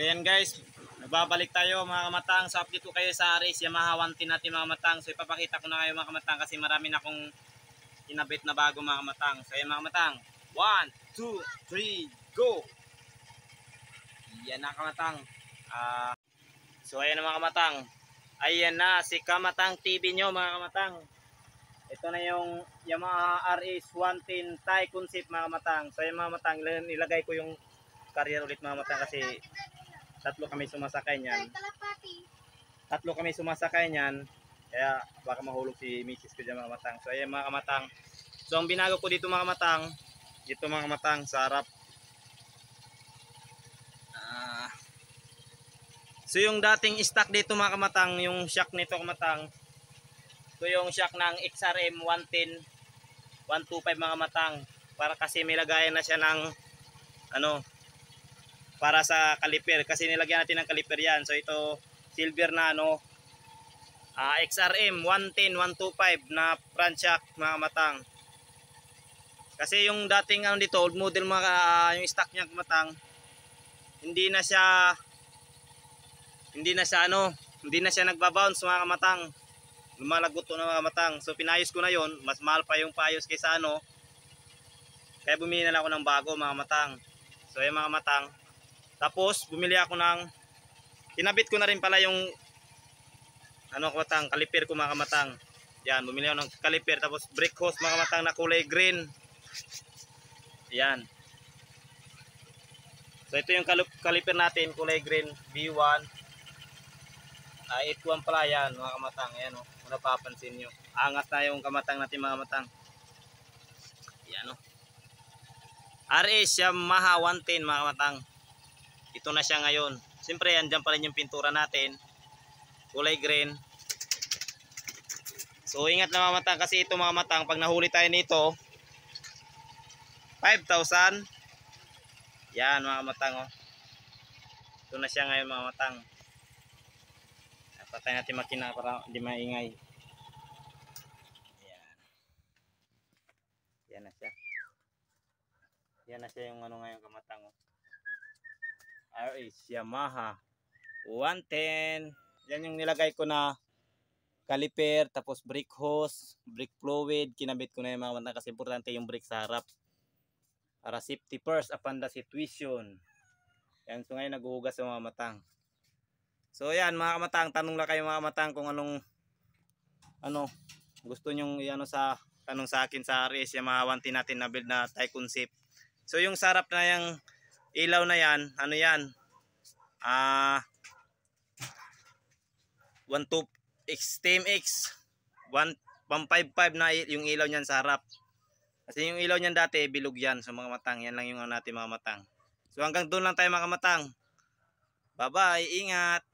Ayan guys, nagbabalik tayo mga kamatang. So update ko kayo sa race Yamaha 110 natin mga kamatang. So ipapakita ko na kayo mga kamatang kasi marami na akong kinabit na bago mga kamatang. So ayan mga kamatang, 1, 2, 3, go! Yan na kamatang. So ayan na mga kamatang. Ayan na si Kamatang TV nyo mga kamatang. Ito na yung Yamaha RS 110 Thai concept mga kamatang. So ayan mga kamatang, nilagay ko yung carrier ulit mga kamatang kasi tatlo kami sumasakay niyan. Kaya baka mahulog si Mrs. ko dyan mga kamatang. So ayan mga kamatang. So ang binago ko dito mga kamatang, dito mga kamatang sa harap. So yung dating stock dito mga kamatang, yung shock nito kamatang, ito yung shock ng XRM 110 125 mga kamatang. Para kasi may lagayan na siya ng ano, para sa kaliper kasi nilagyan natin ng kaliper yan. So ito silver na ano, XRM 110 125 na front shock mga kamatang. Kasi yung dating ano dito old model mga yung stock niya kamatang, hindi na siya nagbabounce mga kamatang. Lumalagot to na mga kamatang. So pinayos ko na yon, mas mahal pa yung paayos kaysa ano. Kaya bumili na lang ako ng bago mga kamatang. So yung mga kamatang. Tapos bumili ako ng, kinabit ko na rin pala yung ano kamatang, kaliper ko mga kamatang. Yan, bumili ako ng kaliper tapos brake hose mga kamatang na kulay green. Yan. So ito yung kaliper natin, kulay green, B1. 81 pala yan mga kamatang. Ayan o, kung napapansin nyo. Angas na yung kamatang natin mga kamatang. Ayan o. RS Yamaha 110 mga kamatang. Ito na siya ngayon. Siyempre andyan pa rin yung pintura natin. Kulay green. So ingat na mga kamatang kasi ito mga kamatang, pag nahuli tayo nito 5,000. Yan mga kamatang o. Ito na siya ngayon mga kamatang. Patay natin makina para hindi maingay. Ayan. Yan na siya. Yan na siya yung ano ngayon kamatang. RS Yamaha 110. Yan yung nilagay ko na caliper, tapos brake hose, brake fluid. Kinabit ko na yung mga kamatang kasi importante yung brake sa harap. Para safety first upon the situation. Yan, so ngayon naghuhugas sa mga kamatang. So yan mga kamatang, tanong lang kayo mga kamatang kung anong gusto nyong sa tanong sa akin sa RS Yamaha 110 natin na build na Thai concept. So yung sarap na yung ilaw na yan, ano yan? 12 XTMX 155 na yung ilaw niyan sa harap. Kasi yung ilaw niyan dati bilog yan sa mga matang. Yan lang yung natin mga matang. So hanggang doon lang tayo mga matang. Bye bye, ingat.